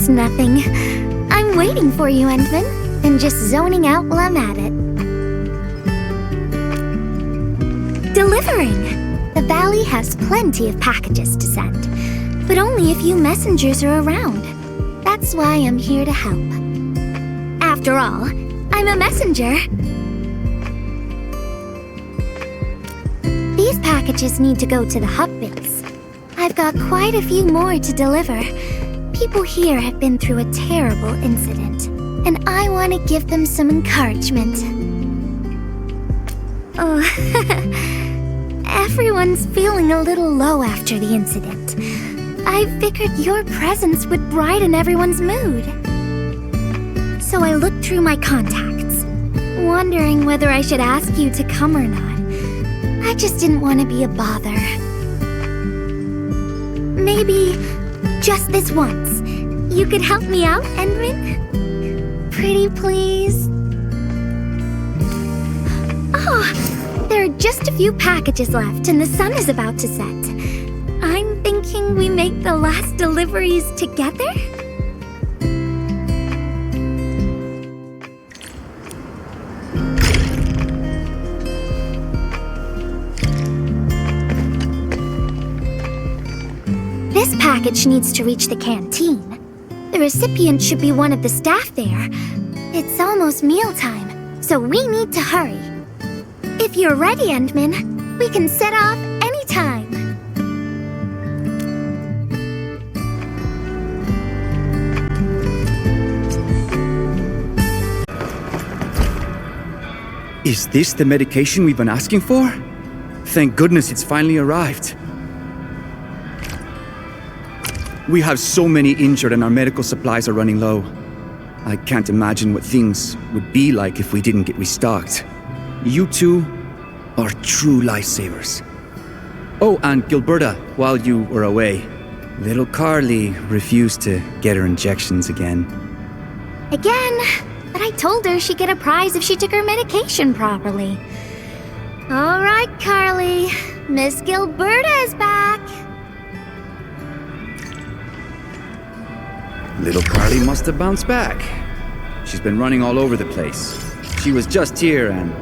It's nothing. I'm waiting for you, Endman, and just zoning out while I'm at it. Delivering! The valley has plenty of packages to send, but only a few messengers are around. That's why I'm here to help. After all, I'm a messenger. These packages need to go to the hub base. I've got quite a few more to deliver. People here have been through a terrible incident, and I want to give them some encouragement. Oh, everyone's feeling a little low after the incident. I figured your presence would brighten everyone's mood. So I looked through my contacts, wondering whether I should ask you to come or not. I just didn't want to be a bother. Maybe just this once, you could help me out, Endman? Pretty please? Oh, there are just a few packages left and the sun is about to set. I'm thinking we make the last deliveries together? This package needs to reach the canteen. The recipient should be one of the staff there. It's almost mealtime, so we need to hurry. If you're ready, Endman, we can set off anytime. Is this the medication we've been asking for? Thank goodness it's finally arrived. We have so many injured and our medical supplies are running low. I can't imagine what things would be like if we didn't get restocked. You two are true lifesavers. Oh, and Gilberta, while you were away, little Carly refused to get her injections again. Again? But I told her she'd get a prize if she took her medication properly. All right, Carly. Miss Gilberta is back. Little Carly must have bounced back. She's been running all over the place. She was just here and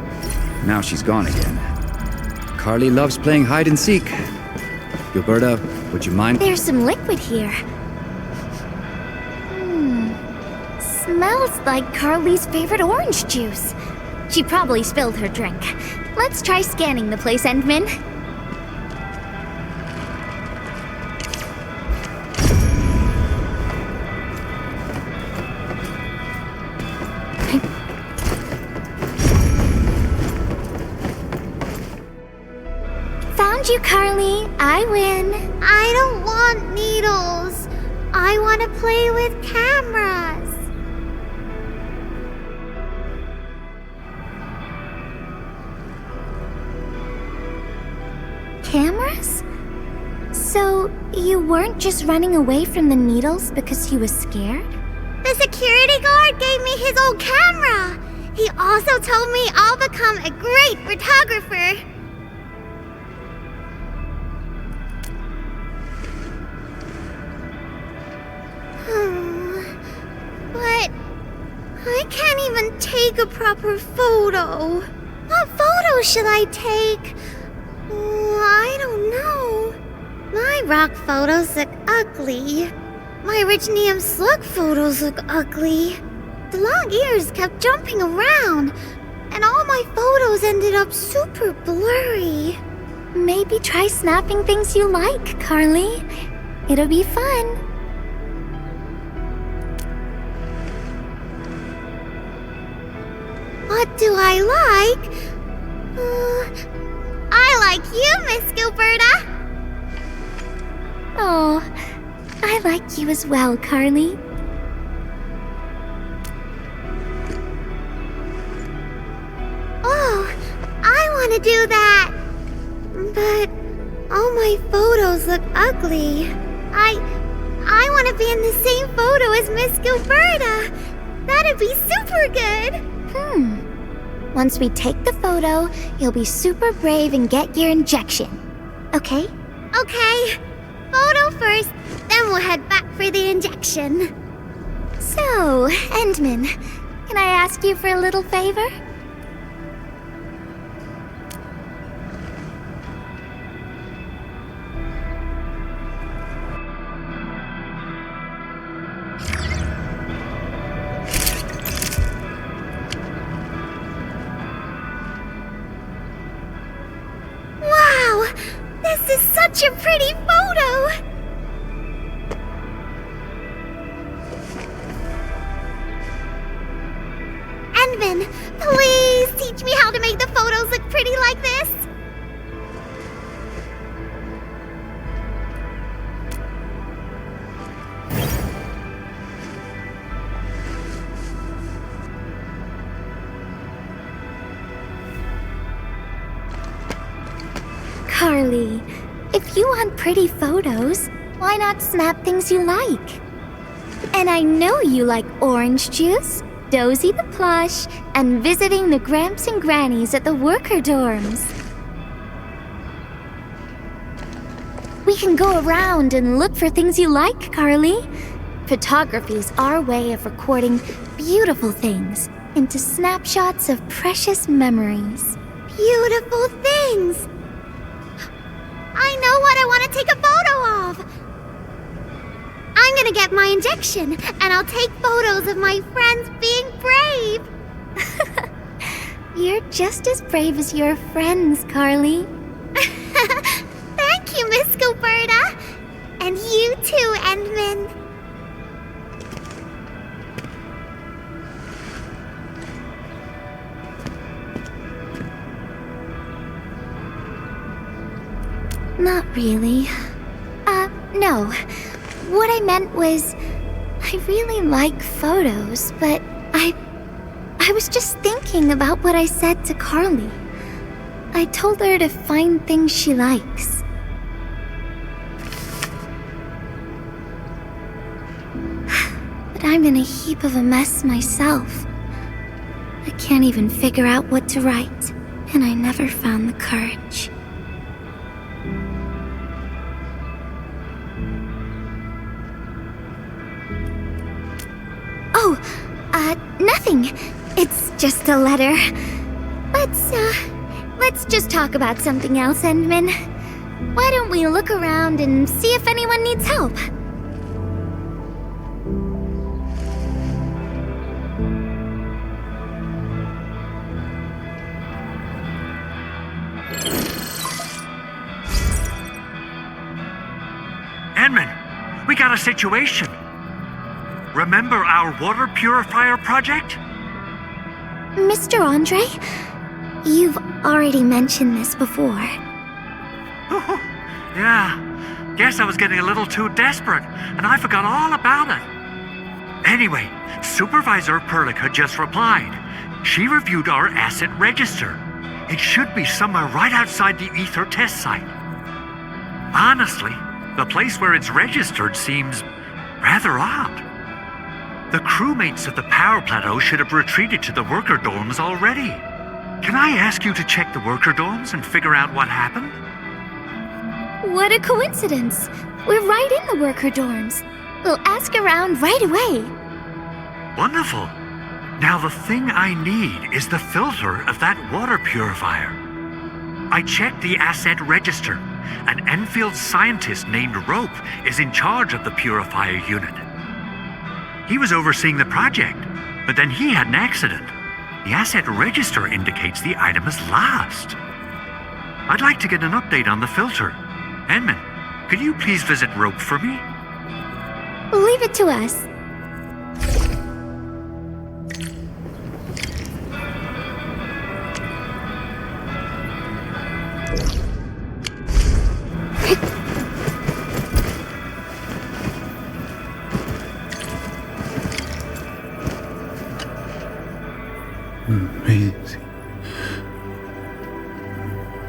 now she's gone again. Carly loves playing hide and seek. Gilberta, would you mind? There's some liquid here. Smells like Carly's favorite orange juice. She probably spilled her drink. Let's try scanning the place, Endman. Found you, Carly. I win. I don't want needles. I want to play with cameras. Cameras? So, you weren't just running away from the needles because you were scared? The security guard gave me his old camera. He also told me I'll become a great photographer. But I can't even take a proper photo. What photo should I take? I don't know. My rock photos look ugly. My Richnium slug photos look ugly. The long ears kept jumping around, and all my photos ended up super blurry. Maybe try snapping things you like, Carly. It'll be fun. What do I like? I like you, Miss Gilberta. Oh, I like you as well, Carly. Oh, I want to do that. But all my photos look ugly. I want to be in the same photo as Miss Gilberta. That'd be super good. Once we take the photo, you'll be super brave and get your injection. Okay? Okay. Photo first, then we'll head back for the injection. So, Endman, can I ask you for a little favor? Wow! This is such a pretty photo! Endman, please teach me how to make the photos look pretty like this! Carly, if you want pretty photos, why not snap things you like? And I know you like orange juice, Dozy the plush, and visiting the Gramps and Grannies at the worker dorms. We can go around and look for things you like, Carly. Photography's our way of recording beautiful things into snapshots of precious memories. Beautiful things! I know what I want to take a photo of! I'm gonna get my injection, and I'll take photos of my friends being brave! You're just as brave as your friends, Carly. Thank you, Miss Gilberta! And you too, Endman. Not really. No. What I meant was, I really like photos, but I was just thinking about what I said to Carly. I told her to find things she likes. But I'm in a heap of a mess myself. I can't even figure out what to write, and I never found the courage. Oh, nothing. It's just a letter. Let's just talk about something else, Endman. Why don't we look around and see if anyone needs help? Endman, we got a situation. Remember our water purifier project? Mr. Andre, you've already mentioned this before. Yeah, guess I was getting a little too desperate, and I forgot all about it. Anyway, Supervisor Perlica just replied. She reviewed our asset register. It should be somewhere right outside the ether test site. Honestly, the place where it's registered seems rather odd. The crewmates of the power plateau should have retreated to the worker dorms already. Can I ask you to check the worker dorms and figure out what happened? What a coincidence! We're right in the worker dorms. We'll ask around right away. Wonderful. Now the thing I need is the filter of that water purifier. I checked the asset register. An Endfield scientist named Rope is in charge of the purifier unit. He was overseeing the project, but then he had an accident. The asset register indicates the item is lost. I'd like to get an update on the filter. Endman, could you please visit Rope for me? Leave it to us.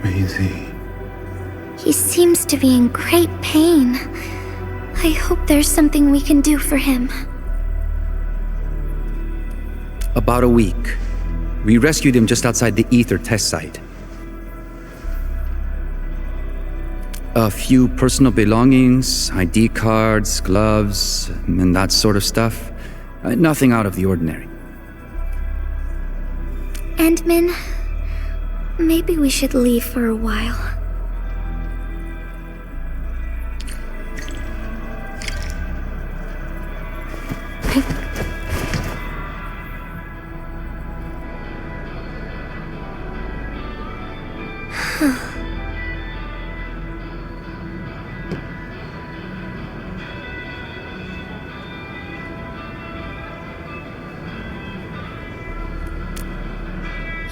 Maisie. He seems to be in great pain. I hope there's something we can do for him. About a week. We rescued him just outside the ether test site. A few personal belongings, ID cards, gloves, and that sort of stuff. Nothing out of the ordinary. Endman, maybe we should leave for a while.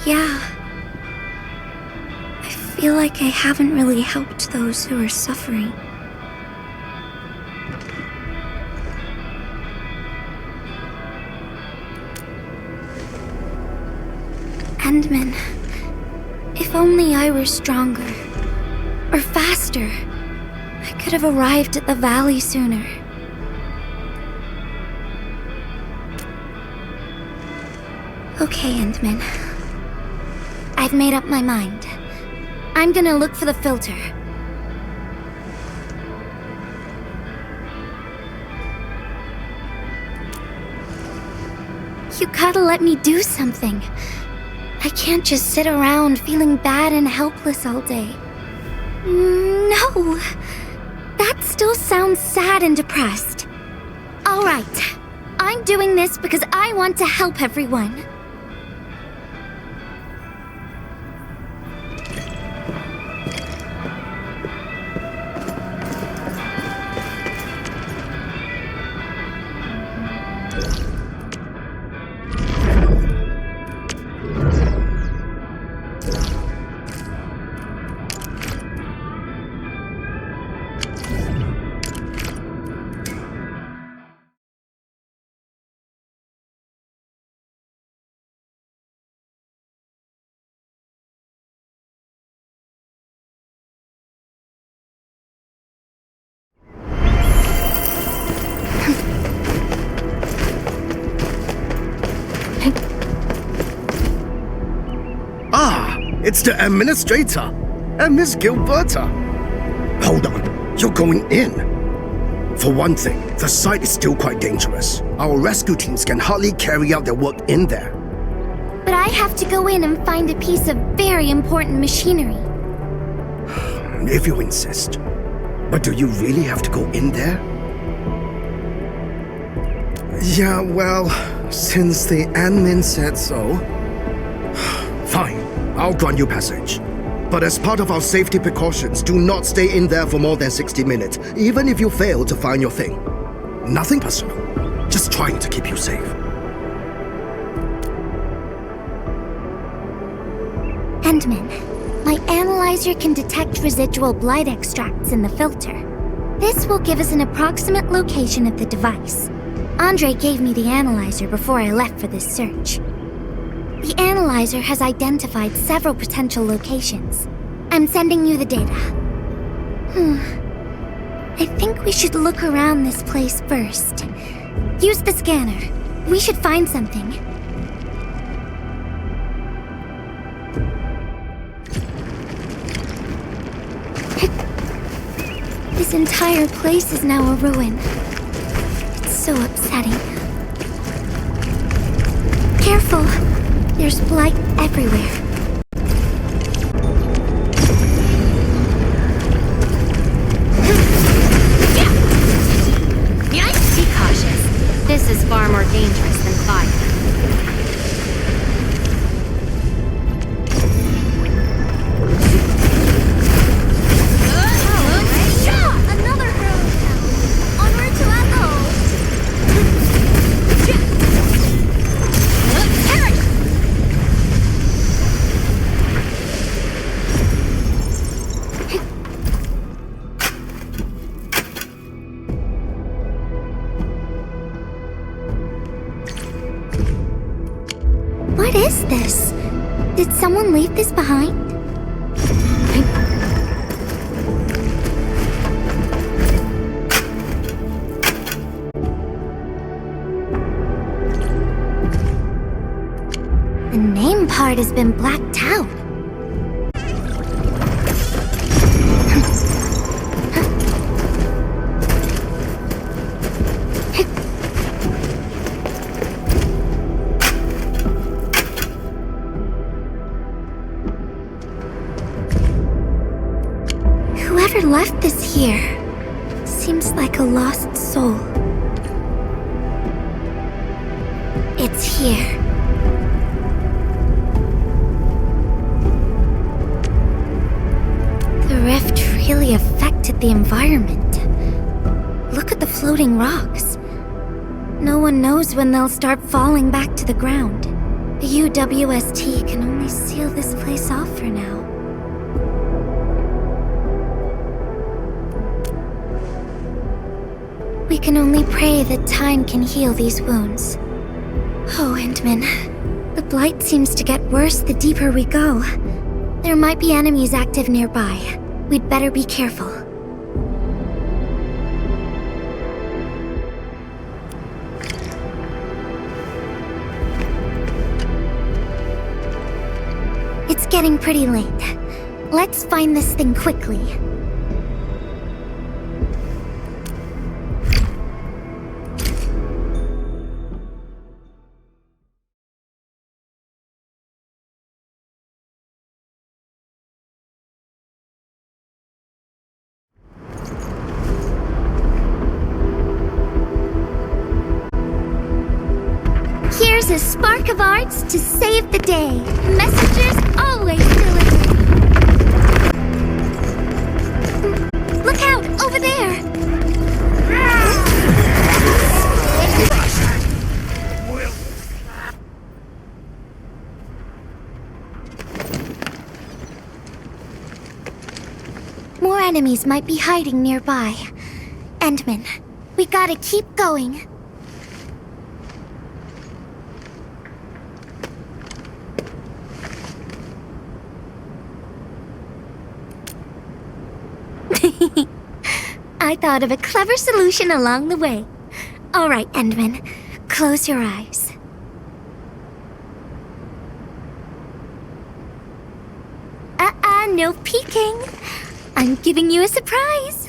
Yeah. I feel like I haven't really helped those who are suffering. Endman, if only I were stronger, or faster, I could have arrived at the valley sooner. Okay, Endman. I've made up my mind. I'm gonna look for the filter. You gotta let me do something. I can't just sit around feeling bad and helpless all day. No! That still sounds sad and depressed. Alright. I'm doing this because I want to help everyone. It's the administrator and Miss Gilberta. Hold on, you're going in. For one thing, the site is still quite dangerous. Our rescue teams can hardly carry out their work in there. But I have to go in and find a piece of very important machinery. If you insist. But do you really have to go in there? Yeah, well, since the admin said so. Fine. I'll grant you passage. But as part of our safety precautions, do not stay in there for more than 60 minutes, even if you fail to find your thing. Nothing personal. Just trying to keep you safe. Endman, my analyzer can detect residual blight extracts in the filter. This will give us an approximate location of the device. Andre gave me the analyzer before I left for this search. The analyzer has identified several potential locations. I'm sending you the data. I think we should look around this place first. Use the scanner. We should find something. This entire place is now a ruin. It's so upsetting. Careful! There's blight everywhere. Be cautious. This is far more dangerous than fire. Another hurl! Onward to Ethel! What is this? Did someone leave this behind? The name part has been blacked out. Whoever left this here seems like a lost soul. It's here. The rift really affected the environment. Look at the floating rocks. No one knows when they'll start falling back to the ground. The UWST can only seal this place off for now. We can only pray that time can heal these wounds. Oh, Endman. The blight seems to get worse the deeper we go. There might be enemies active nearby. We'd better be careful. It's getting pretty late. Let's find this thing quickly. Here's a spark of arts to save the day. Messengers always deliver. Look out, over there! More enemies might be hiding nearby. Endman, we gotta keep going. I thought of a clever solution along the way. All right, Endman, close your eyes. No peeking. I'm giving you a surprise.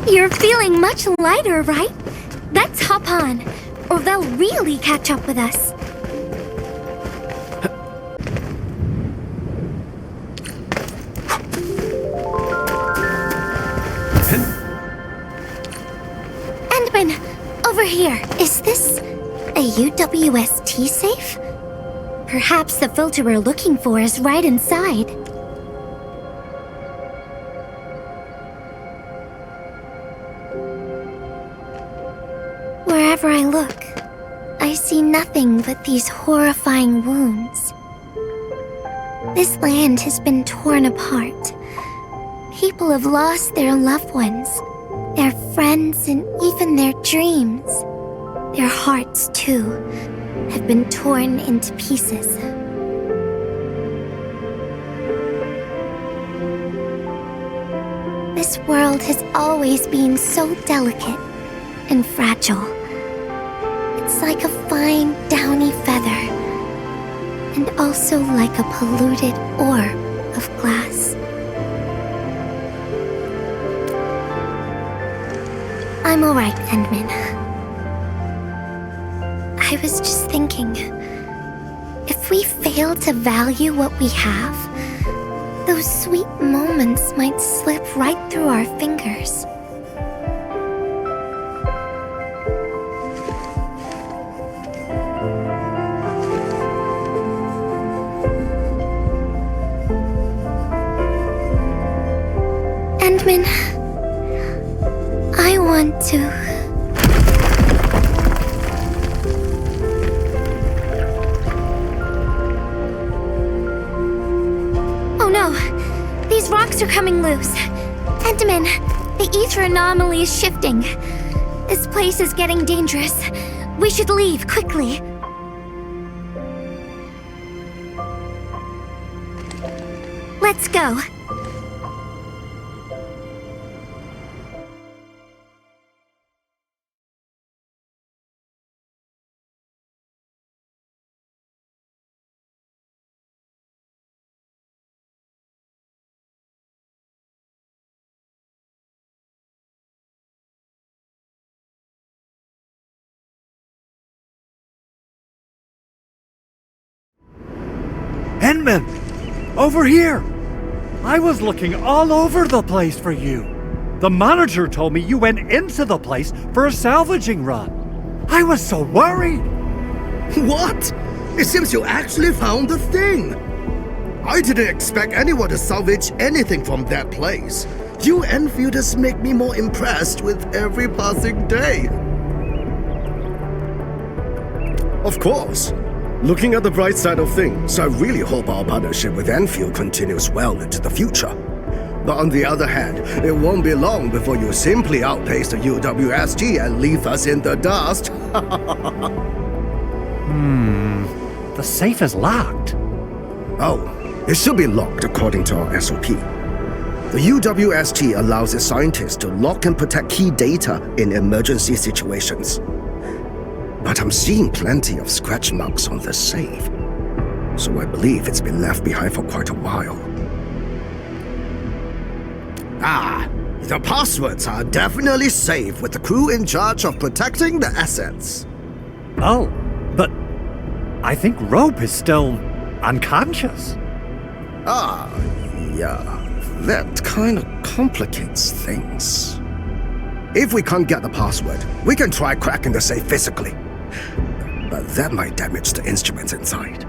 You're feeling much lighter, right? Let's hop on, or they'll really catch up with us. Endman, over here. Is this a UWST safe? Perhaps the filter we're looking for is right inside. Wherever I look, I see nothing but these horrifying wounds. This land has been torn apart. People have lost their loved ones, their friends, and even their dreams. Their hearts, too, have been torn into pieces. This world has always been so delicate and fragile. It's like a fine, downy feather, and also like a polluted orb of glass. I'm alright, Endman. I was just thinking, if we fail to value what we have, those sweet moments might slip right through our fingers. Endman, I want to... Oh no! These rocks are coming loose. Endman, the ether anomaly is shifting. This place is getting dangerous. We should leave quickly. Let's go. Inman! Over here! I was looking all over the place for you. The manager told me you went into the place for a salvaging run. I was so worried. What? It seems you actually found the thing. I didn't expect anyone to salvage anything from that place. You Enfielders make me more impressed with every passing day. Of course. Looking at the bright side of things, I really hope our partnership with Endfield continues well into the future. But on the other hand, it won't be long before you simply outpace the UWST and leave us in the dust. The safe is locked. Oh, it should be locked according to our SOP. The UWST allows its scientists to lock and protect key data in emergency situations. But I'm seeing plenty of scratch marks on the safe, so I believe it's been left behind for quite a while. The passwords are definitely safe with the crew in charge of protecting the assets. Oh, but I think Rope is still unconscious. Yeah, that kind of complicates things. If we can't get the password, we can try cracking the safe physically. But that might damage the instruments inside.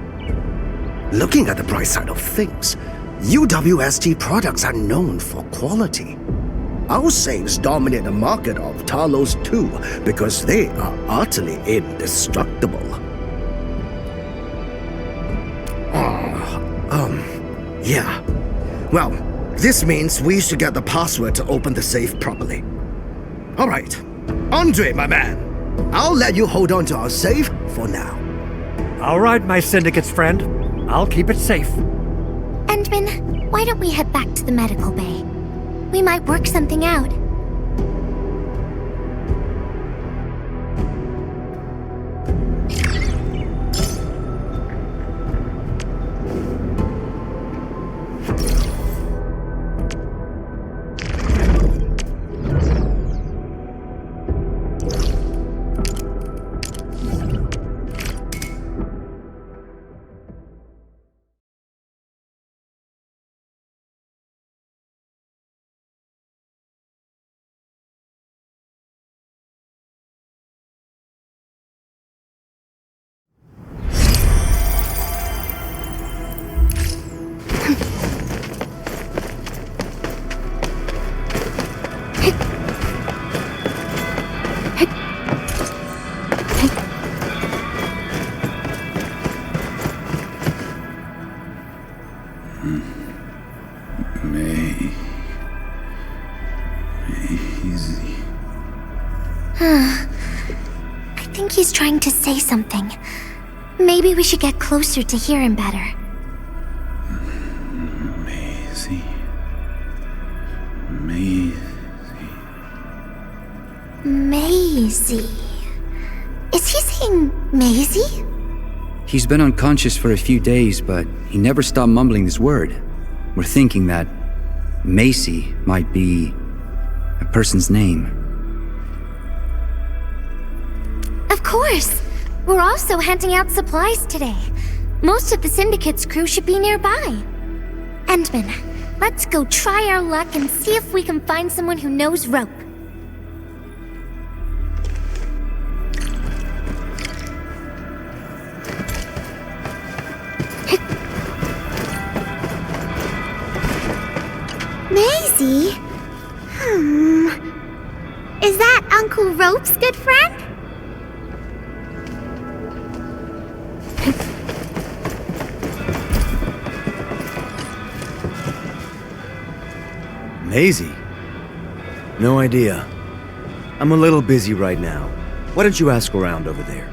Looking at the bright side of things, UWST products are known for quality. Our safes dominate the market of Talos too because they are utterly indestructible. Yeah. Well, this means we should get the password to open the safe properly. All right. Andre, my man. I'll let you hold on to our safe for now. All right, my syndicate's friend. I'll keep it safe. Endman, why don't we head back to the medical bay? We might work something out. I think he's trying to say something. Maybe we should get closer to hear him better. Maisie. Maisie. Is he saying Maisie? He's been unconscious for a few days, but he never stopped mumbling this word. We're thinking that Macy might be a person's name. Of course! We're also handing out supplies today. Most of the Syndicate's crew should be nearby. Endman, let's go try our luck and see if we can find someone who knows Rope. Maisie? Is that Uncle Rope's good friend? Maisie? No idea. I'm a little busy right now. Why don't you ask around over there?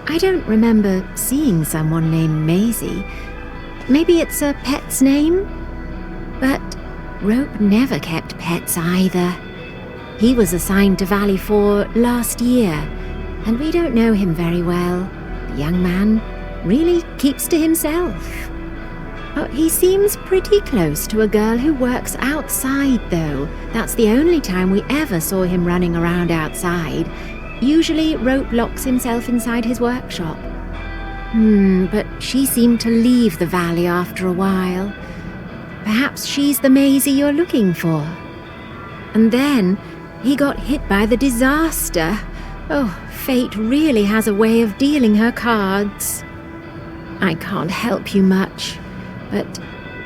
I don't remember seeing someone named Maisie. Maybe it's a pet's name? But Rope never kept pets either. He was assigned to Valley 4 last year, and we don't know him very well. The young man really keeps to himself. Oh, he seems pretty close to a girl who works outside, though. That's the only time we ever saw him running around outside. Usually, Rope locks himself inside his workshop. But she seemed to leave the valley after a while. Perhaps she's the Maisie you're looking for. And then, he got hit by the disaster. Oh, fate really has a way of dealing her cards. I can't help you much, but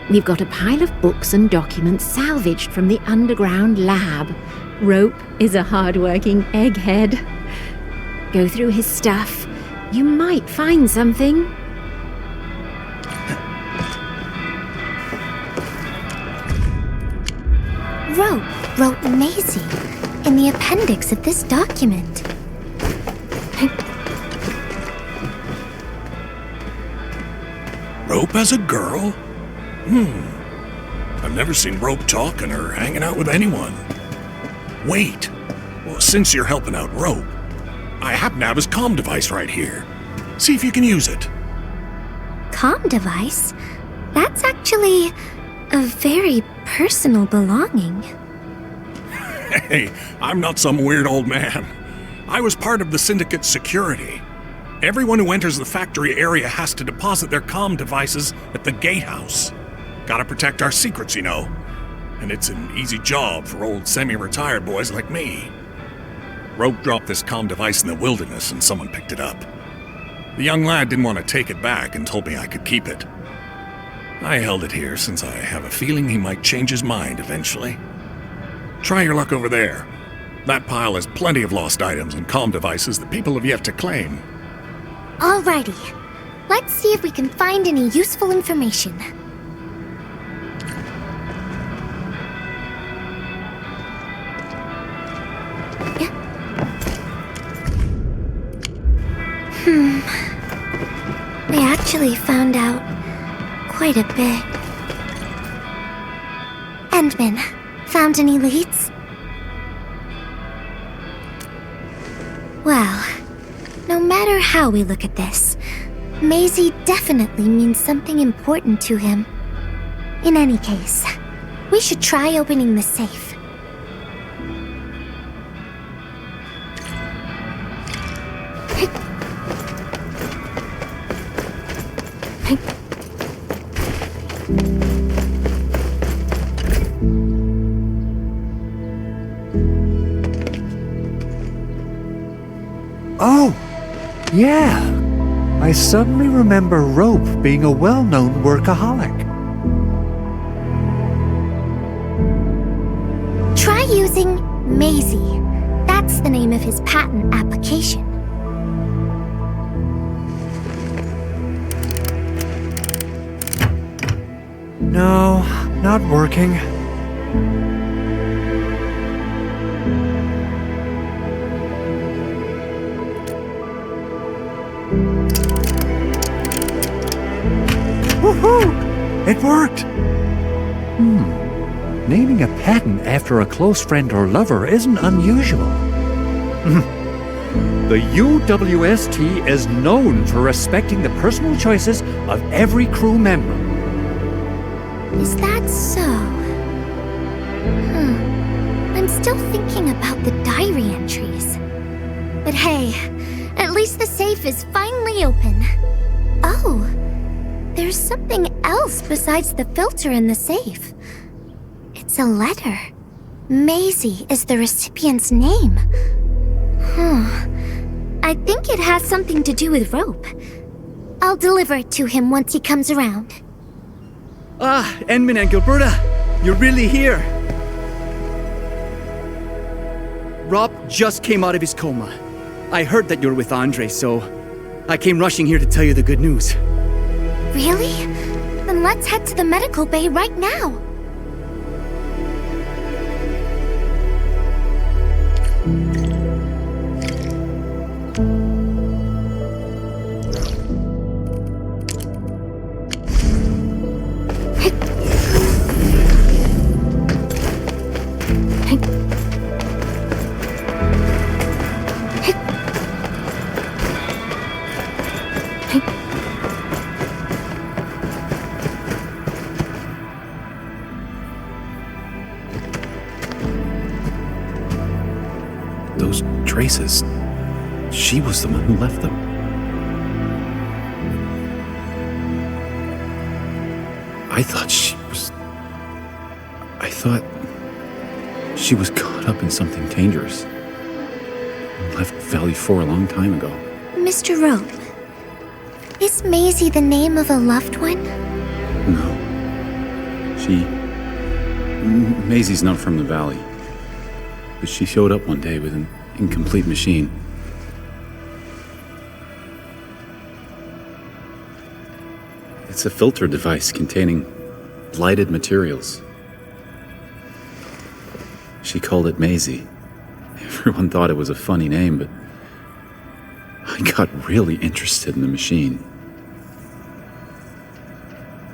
we've got a pile of books and documents salvaged from the underground lab. Rope is a hard-working egghead. Go through his stuff. You might find something. Rope wrote Maisie in the appendix of this document. Rope as a girl? I've never seen Rope talking or hanging out with anyone. Wait. Well, since you're helping out Rope, I happen to have his comm device right here. See if you can use it. Comm device? That's actually a very personal belonging. Hey, I'm not some weird old man. I was part of the Syndicate's security. Everyone who enters the factory area has to deposit their comm devices at the gatehouse. Gotta protect our secrets, you know. And it's an easy job for old semi-retired boys like me. Rope dropped this comm device in the wilderness and someone picked it up. The young lad didn't want to take it back and told me I could keep it. I held it here since I have a feeling he might change his mind eventually. Try your luck over there. That pile has plenty of lost items and comm devices that people have yet to claim. Alrighty. Let's see if we can find any useful information. We actually found out quite a bit. Endman, found any leads? Well, no matter how we look at this, Maisie definitely means something important to him. In any case, we should try opening the safe. Oh, yeah. I suddenly remember Rope being a well-known workaholic. Try using Maisie. That's the name of his patent application. No, not working. Woohoo! It worked! Naming a patent after a close friend or lover isn't unusual. The UWST is known for respecting the personal choices of every crew member. Is that so? I'm still thinking about the diary entries. But hey, at least the safe is finally open. Oh, there's something else besides the filter in the safe. It's a letter. Maisie is the recipient's name. I think it has something to do with Rope. I'll deliver it to him once he comes around. Ah, Endman and Gilberta, you're really here. Rob just came out of his coma. I heard that you're with Andre, so I came rushing here to tell you the good news. Really? Then let's head to the medical bay right now. devices. She was the one who left them. I thought she was caught up in something dangerous. Left Valley 4 a long time ago. Mr. Rope, is Maisie the name of a loved one? No. Maisie's not from the Valley. But she showed up one day with an incomplete machine. It's a filter device containing blighted materials. She called it Maisie. Everyone thought it was a funny name, but I got really interested in the machine.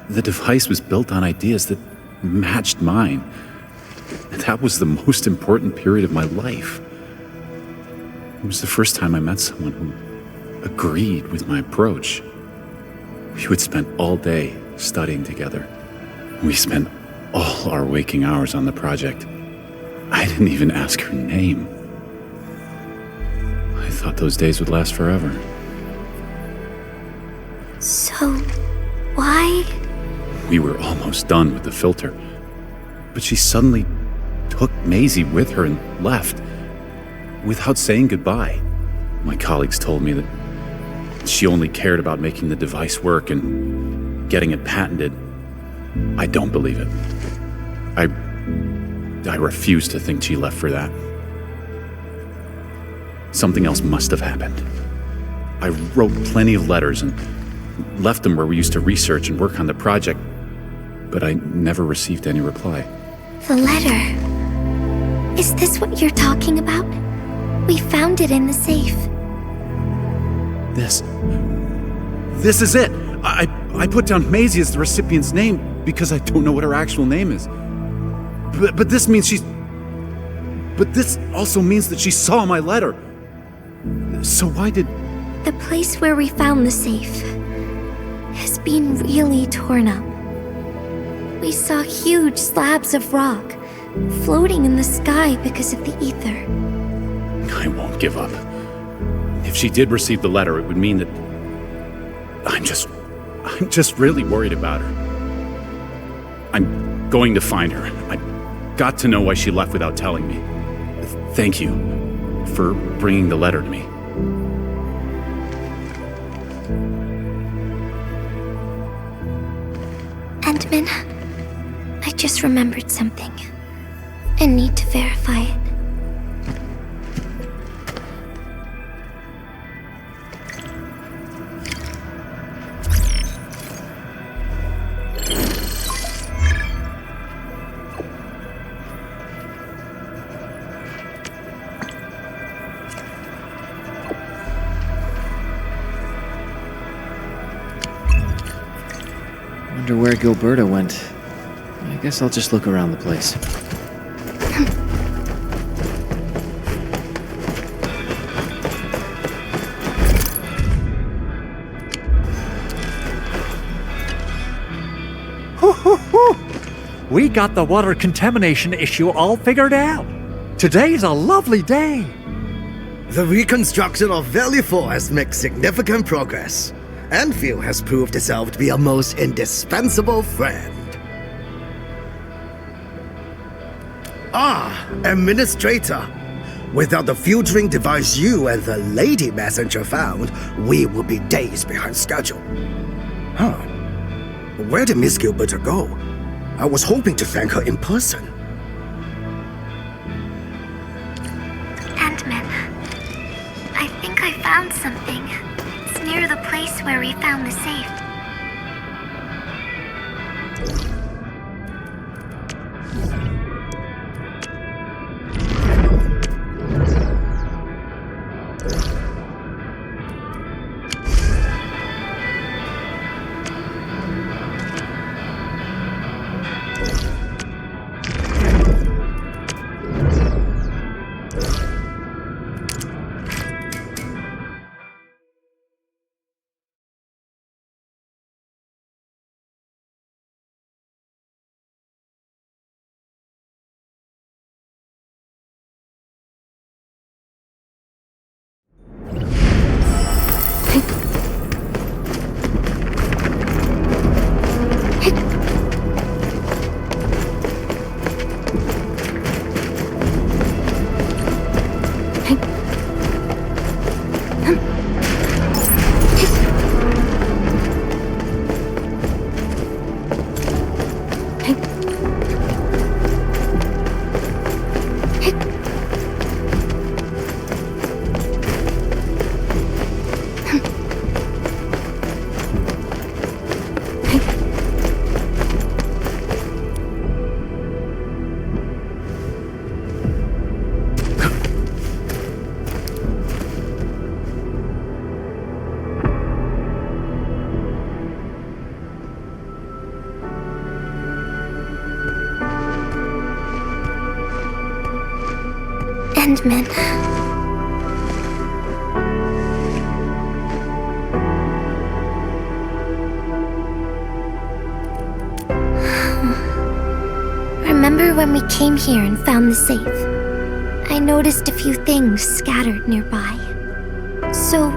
The device was built on ideas that matched mine. That was the most important period of my life. It was the first time I met someone who agreed with my approach. We would spend all day studying together. We spent all our waking hours on the project. I didn't even ask her name. I thought those days would last forever. So, why? We were almost done with the filter, but she suddenly took Maisie with her and left, without saying goodbye. My colleagues told me that she only cared about making the device work and getting it patented. I don't believe it. I refuse to think she left for that. Something else must have happened. I wrote plenty of letters and left them where we used to research and work on the project, but I never received any reply. The letter. Is this what you're talking about? We found it in the safe. This is it! I put down Maisie as the recipient's name because I don't know what her actual name is. But this means But this also means that she saw my letter. So why did... The place where we found the safe has been really torn up. We saw huge slabs of rock floating in the sky because of the ether. I won't give up. If she did receive the letter, it would mean that... I'm just really worried about her. I'm going to find her. I've got to know why she left without telling me. Thank you for bringing the letter to me. Endman, I just remembered something. I need to verify it. Wonder where Gilberta went. I guess I'll just look around the place. We got the water contamination issue all figured out. Today's a lovely day. The reconstruction of Valley 4 has made significant progress. Endfield has proved itself to be a most indispensable friend. Administrator. Without the filtering device you and the lady messenger found, we would be days behind schedule. Where did Miss Gilberta go? I was hoping to thank her in person. Ant-Man, I think I found something. It's near the place where we found the safe. Endman. Remember when we came here and found the safe? I noticed a few things scattered nearby. So,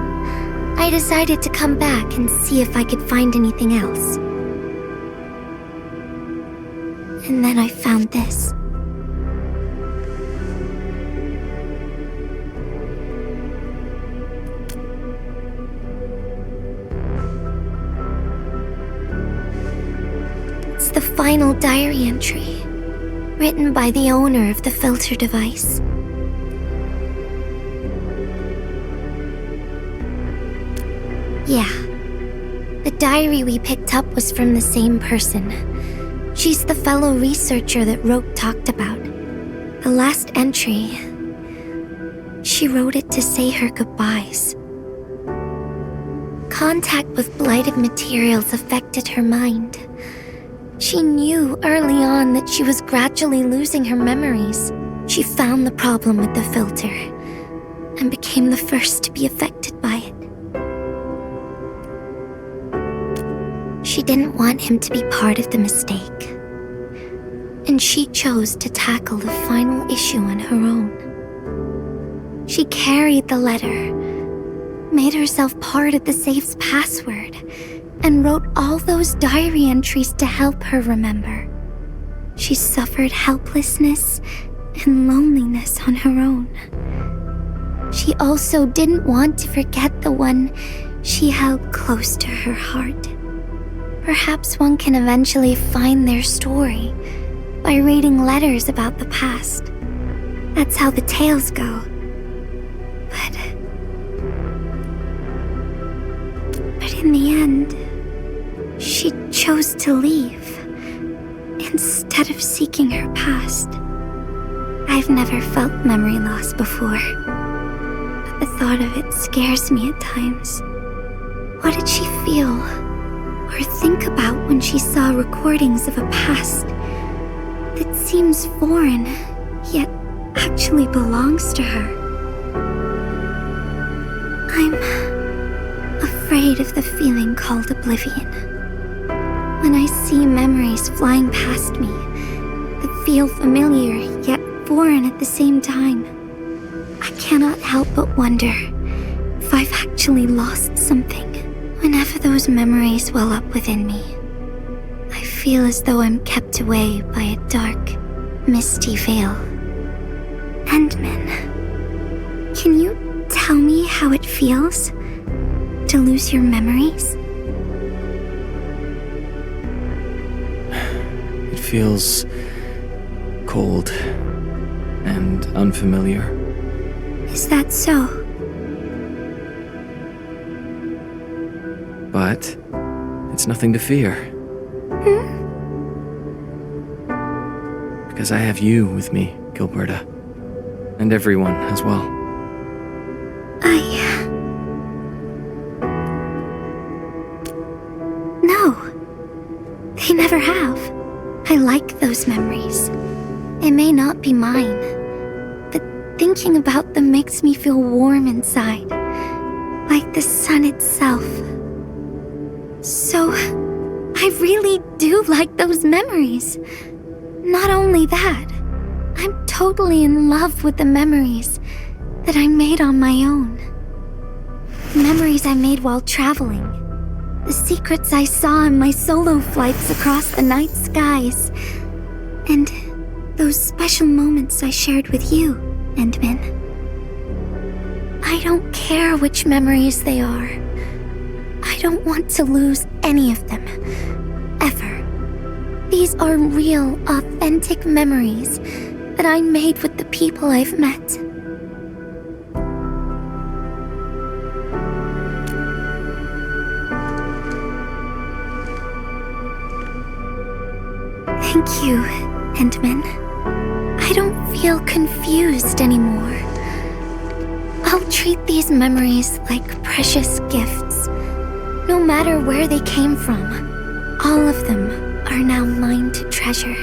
I decided to come back and see if I could find anything else. And then I found this. It's the final diary entry, written by the owner of the filter device. Yeah. The diary we picked up was from the same person. She's the fellow researcher that Rope talked about. The last entry, she wrote it to say her goodbyes. Contact with blighted materials affected her mind. She knew early on that she was gradually losing her memories. She found the problem with the filter and became the first to be affected by it. She didn't want him to be part of the mistake, and she chose to tackle the final issue on her own. She carried the letter, made herself part of the safe's password, and wrote all those diary entries to help her remember. She suffered helplessness and loneliness on her own. She also didn't want to forget the one she held close to her heart. Perhaps one can eventually find their story by reading letters about the past. That's how the tales go. But in the end, she chose to leave instead of seeking her past. I've never felt memory loss before, but the thought of it scares me at times. What did she feel or think about when she saw recordings of a past that seems foreign, yet actually belongs to her? I'm afraid of the feeling called oblivion. When I see memories flying past me that feel familiar yet foreign at the same time, I cannot help but wonder if I've actually lost something. Whenever those memories well up within me, I feel as though I'm kept away by a dark, misty veil. Endman, can you tell me how it feels to lose your memories? It feels cold and unfamiliar. Is that so? But it's nothing to fear. Because I have you with me, Gilberta. And everyone as well. No. They never have. I like those memories. It may not be mine, but thinking about them makes me feel warm inside, like the sun itself. So, I really do like those memories. Not only that, I'm totally in love with the memories that I made on my own. Memories I made while traveling. The secrets I saw in my solo flights across the night skies. And those special moments I shared with you, Endman. I don't care which memories they are. I don't want to lose any of them, ever. These are real, authentic memories that I made with the people I've met. Thank you, Endman. I don't feel confused anymore. I'll treat these memories like precious gifts. No matter where they came from, all of them are now mine to treasure.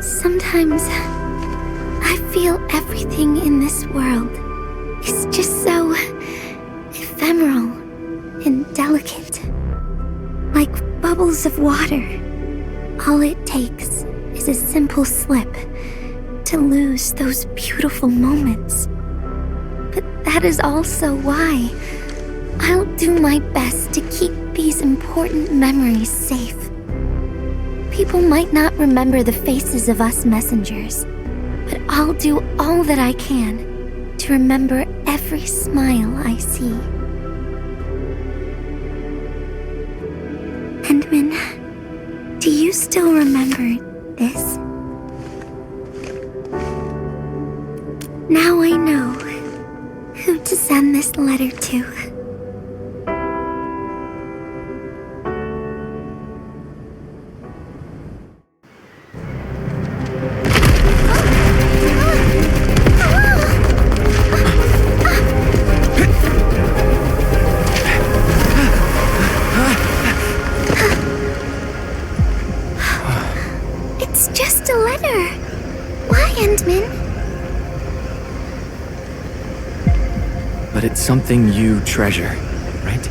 Sometimes I feel everything everything in this world is just so ephemeral and delicate. Like bubbles of water. All it takes is a simple slip to lose those beautiful moments. But that is also why I'll do my best to keep these important memories safe. People might not remember the faces of us messengers, but I'll do all that I can to remember every smile I see. Endman, do you still remember this? Now I know who to send this letter to. It's just a letter. Why, Endman? But it's something you treasure, right?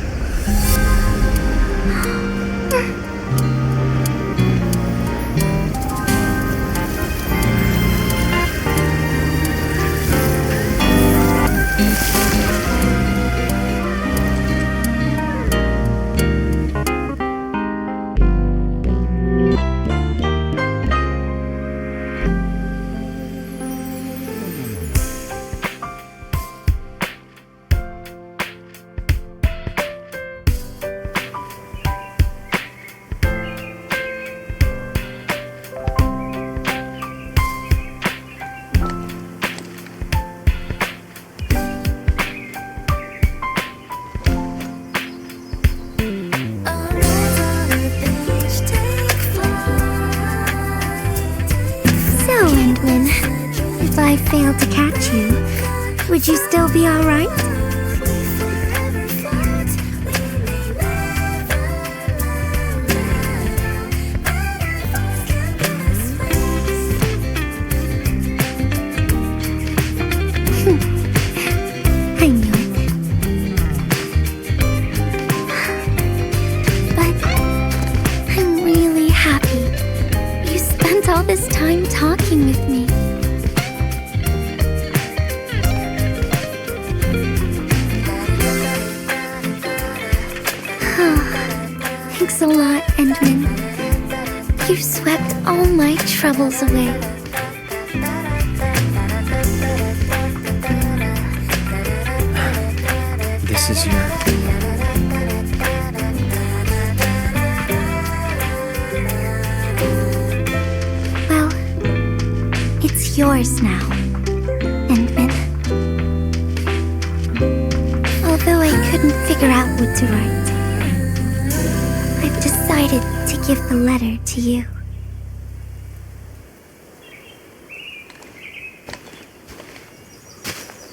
If I failed to catch you, would you still be alright? I knew it. But I'm really happy you spent all this time talking with me. Thanks a lot, Endman. You swept all my troubles away. This is your... Well, it's yours now, Endman. Although I couldn't figure out what to write, I've decided to give the letter to you.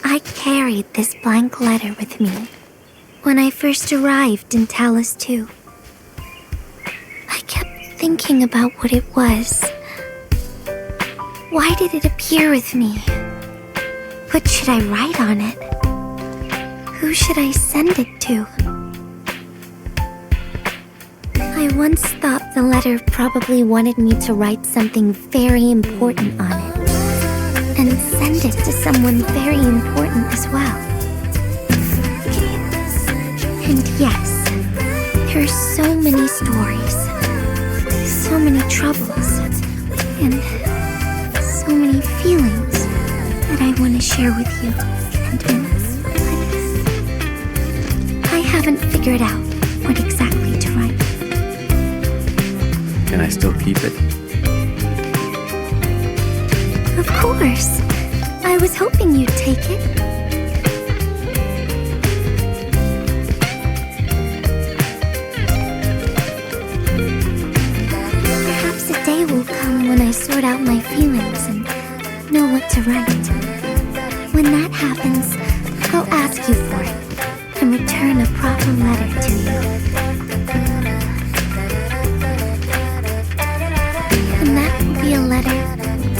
I carried this blank letter with me when I first arrived in Talus 2. I kept thinking about what it was. Why did it appear with me? What should I write on it? Who should I send it to? I once thought the letter probably wanted me to write something very important on it, and send it to someone very important as well. And yes, there are so many stories, so many troubles, and so many feelings that I want to share with you, Endman. But I haven't figured out what exactly to write. Can I still keep it? Of course. I was hoping you'd take it. Perhaps a day will come when I sort out my feelings and know what to write. When that happens, I'll ask you for it and return a proper letter to you. And that will be a letter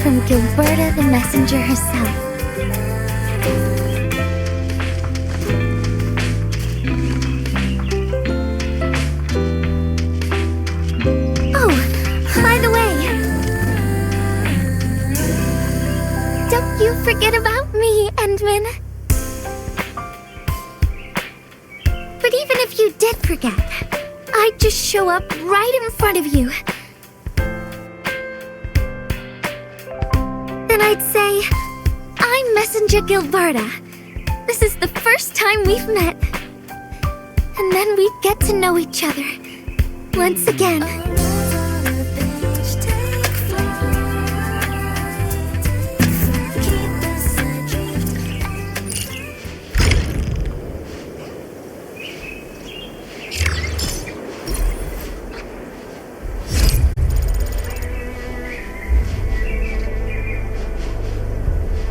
from Gilberta the messenger herself. But even if you did forget, I'd just show up right in front of you. Then I'd say, I'm Messenger Gilberta. This is the first time we've met. And then we'd get to know each other once again.